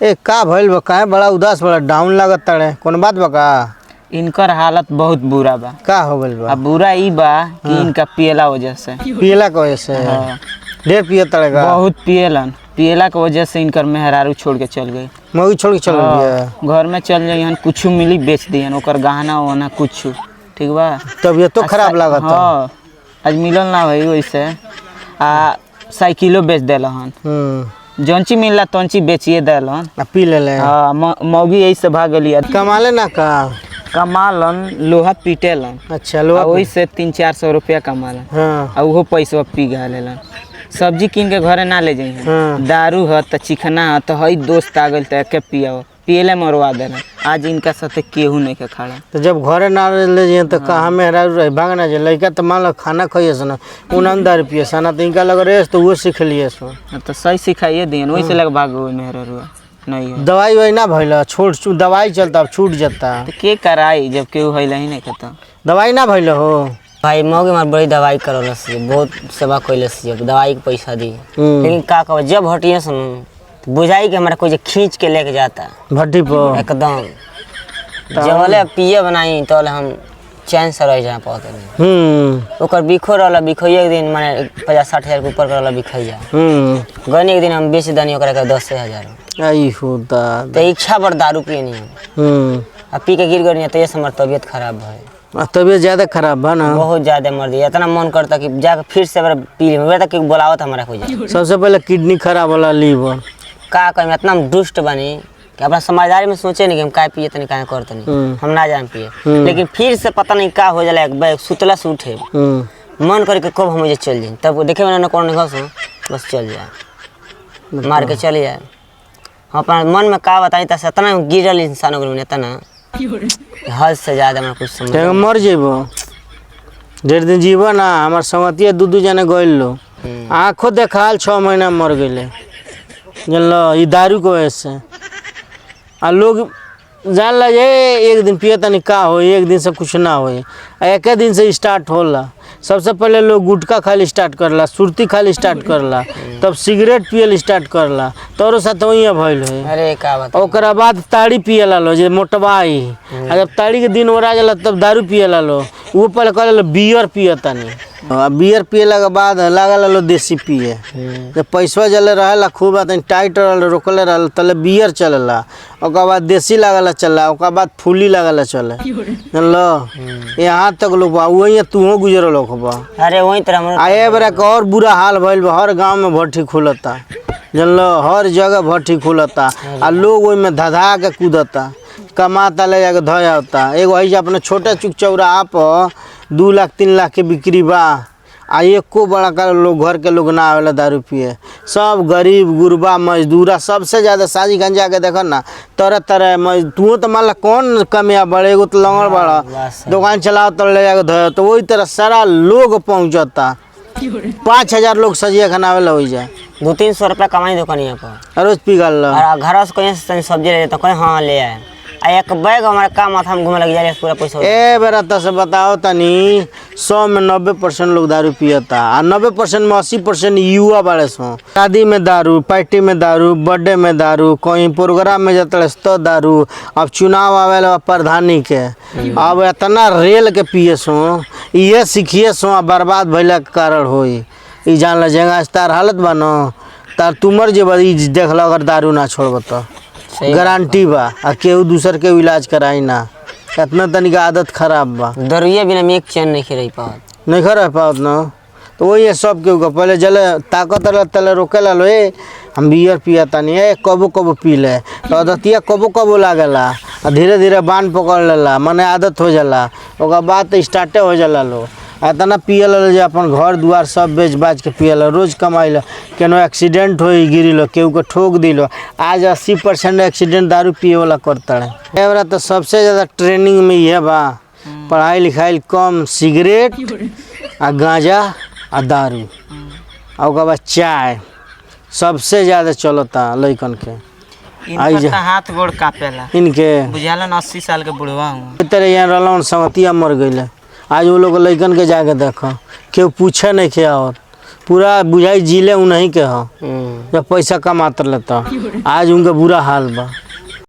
ए का भइल बा? काहे बड़ा उदास बड़ा डाउन लागत ताड़े? कौन बात बा का? इनकर हालत बहुत बुरा बा। का हो गइल बा? अब बुरा ई बा कि इनका पियला वजह से। पियला के वजह से? हाँ। ढेर पिए ताड़े का? बहुत पियलन। पियला के वजह से इनकर मेहरारू छोड़ के चल गई। मौगी छोड़ के चल गई? घर में चल जाइहन, कुछ मिली बेच दिहन, ओकर गहना वहना कुछ। ठीक बा। तबीयत तो खराब लागत। हाँ, आज मिलल ना भई वैसे आ साइकिलो बेच देलहन। जौनची मिलला तौनची बेचिए देलहन। पी ले। हाँ, मौगी यही से भाग गली। कमाले ना का? कमालन, लोहा पीटेलन। अच्छा, लोहा वही से 300-400 रुपया कमालन। हाँ। आ उहो पैसा पी गलेलन। सब्जी कीन के घरे ना ले जाइए। हाँ। दारू है तो चिकना है तो हई दोस्त आ गई तो के पियाओ, पियले मरवा देलन। आज इनका साथे केहू नहीं के खड़ा। तो जब घरे ना ले जाइए तो कहाँ मेहरारू रही? भागना चाहिए। लड़का तो मान लो खाना खाइए ना, उन दारू पिए सना तो इनका लग रहे तो वो सीख लिए सो। तो सही सिखाइए दियन, वही से लग भागो मेहरारू नहीं है। दवाई वही ना भइल? छोड़ दवाई चलता, अब छूट जाता तो के कराई जब केहू हइला ही नहीं खत्म। दवाई ना भइल हो? भाई मौगे मार बड़ी दवाई करल से बहुत सेवा कैले से दवाई के पैसा दी, लेकिन का कहब जब हटिए सुन तो बुझाई के हमारा कोई खींच के लेके जाता भट्टी पर एकदम। जबले पिए बनाई तो हम चैन से रह जाए पौधे। ओकर बिखो रहला, बिखोइए एक दिन माने 50-60 हजार के ऊपर रहला बिखाई जा। गनी एक दिन हम बेच दनी ओकरा के 10,000। आई होता तो इच्छा पर दारू पिए नहीं आ पी के गिर गई तो ये हमार तबीयत खराब है। तबीयत ज्यादा खराब बा ना? बहुत ज्यादा मर दिया। इतना मन करता कि जाकर फिर से पी ले तक बोलावत हमारा हो जाए। सबसे पहले किडनी खराब होला, लीवर का कहीं इतना दुष्ट बनी कि अपना समझदारी में सोचे नहीं कि हम का पिए तनी का करते नहीं, हम ना जान पिए। लेकिन फिर से पता नहीं का हो जाला, एक सुतला से उठे मन करके कब हम चल जाए, तब देखे मैंने कौन घस बस चल जाए, मार के चले जाए। हम अपना मन में का बताई तस इतना गिरल इंसान हो गए, इतना हद से ज्यादा मैं कुछ समझ मर जेबो। डेढ़ दिन जीवो ना। हमार संगतिया 2 जने गइल लो, आँखों देखाल 6 महीना मर गए जानलो, ये दारू को वजह से। आ लोग जान ला जे एक दिन पिए तनी का हो, एक दिन से कुछ ना हो, एक दिन से स्टार्ट होला। सबसे पहले लोग गुटखा खाली स्टार्ट करला, सुरती खाली स्टार्ट करला, तब सिगरेट पियल स्टार्ट करला, तोरो साथ वही भइल है। अरे का बात। ओकरा बाद ताड़ी पियला लो जे मोटवाई, आ जब ताड़ी के दिन ओरा जाला तब दारू पियला लो। वो पहले कहला बियर पिए तनी, बियर पियला के बाद लागल लो देसी पिए। जब पैसा जले रहेला खूब तनी टाइट रहल रोकले रहल तले बियर चलेला, ओकर बाद देसी लागला चला, ओकर बाद फूली लागला चले जानलो। यहाँ तक लोग बा वही तूहो गुजरल हो बा। अरे वही तरह आए बरा के और बुरा हाल भइल बा। हर गांव में भट्टी खुलता जानलो, हर जगह भट्टी खुलता आ लोग ओइ में धधा के कूदता, कमाता ले जाके धोय आवता। एगो है अपने छोटे चुक चौराहा पर 2 लाख 3 लाख के बिक्री बा, आ एको बड़ा का लोग घर के लोग ना आवेला दारू पिए। सब गरीब गुरबा मजदूरा सबसे ज्यादा साजी गंजा के देखो ना, तरह तरह तू तो मान ला कौन कमिया बड़े, एगो तो लंगड़ बड़ा दुकान चलाओ तो ले जाके धोयो, तो वही तरह सारा लोग पहुँचता। 5,000 लोग सजिया खाना आवेला हो जाए। 200-300 रुपया कमाई दुकानिया पर रोज पी गल घर से कहीं से सब्जी ले जाता, हाँ ले आए। एक बैग हमारा काम माथा में घूमे लग जाए पूरा पैसा। ए बेरा तो से बताओ तनी 100 में 90% लोग दारू पियता, आ 90% में 80% युवा बाड़े सो। शादी में दारू, पार्टी में दारू, बर्थडे में दारू, कहीं प्रोग्राम में जाता तो दारू। अब चुनाव आवेला प्रधानी के, अब इतना रेल के पिए सो, ये सीखिए सो बर्बाद भइला के कारण होई। ई जान ला जगह तार हालत बनो तार तुमर जे बड़ी देख लो, अगर दारू ना छोड़ब तो गारंटी बा आ केहू दूसर के इलाज कराई ना। इतना तनिक आदत खराब बा, दरुए बिना में एक चैन नहीं रह पावत, नहीं खा रह पावत ना। तो वही सब केहू का पहले जले ताकत रह तले रोकेला लो, हम बियर पिया तनी कबो कबो पी ले, तो आदतिया कबो कबो लागेला, धीरे धीरे बान पकड़ लेला, मने आदत हो जाला, ओकर बाद तो स्टार्टे हो जाला लो। इतना पियल जे अपन घर दुआर सब बेच बाच के पियल, रोज कमाइल, केनो एक्सीडेंट हो गिरी लो, केहू के ठोक दिलो। आज 80% एक्सीडेंट दारू पिए वाला करता है। एवरा तो सबसे ज़्यादा ट्रेनिंग में यह बा, पढ़ाई लिखाई कम, सिगरेट आ गांजा आ दारू, और उसके बाद चाय सबसे ज़्यादा चलता लइकन के। इनका हाथ गोड़ कापेला इनके बुझालन 80 साल के बुढ़वा हूँ। तेरे यहाँ रहलन संगतिया मर गई। आज वो लोग लइकन के जाके देखो, केहू पूछे नहीं के और पूरा बुझाई जिले उन्हीं के हो जब पैसा कमाते रहता। आज उनका बुरा हाल बा।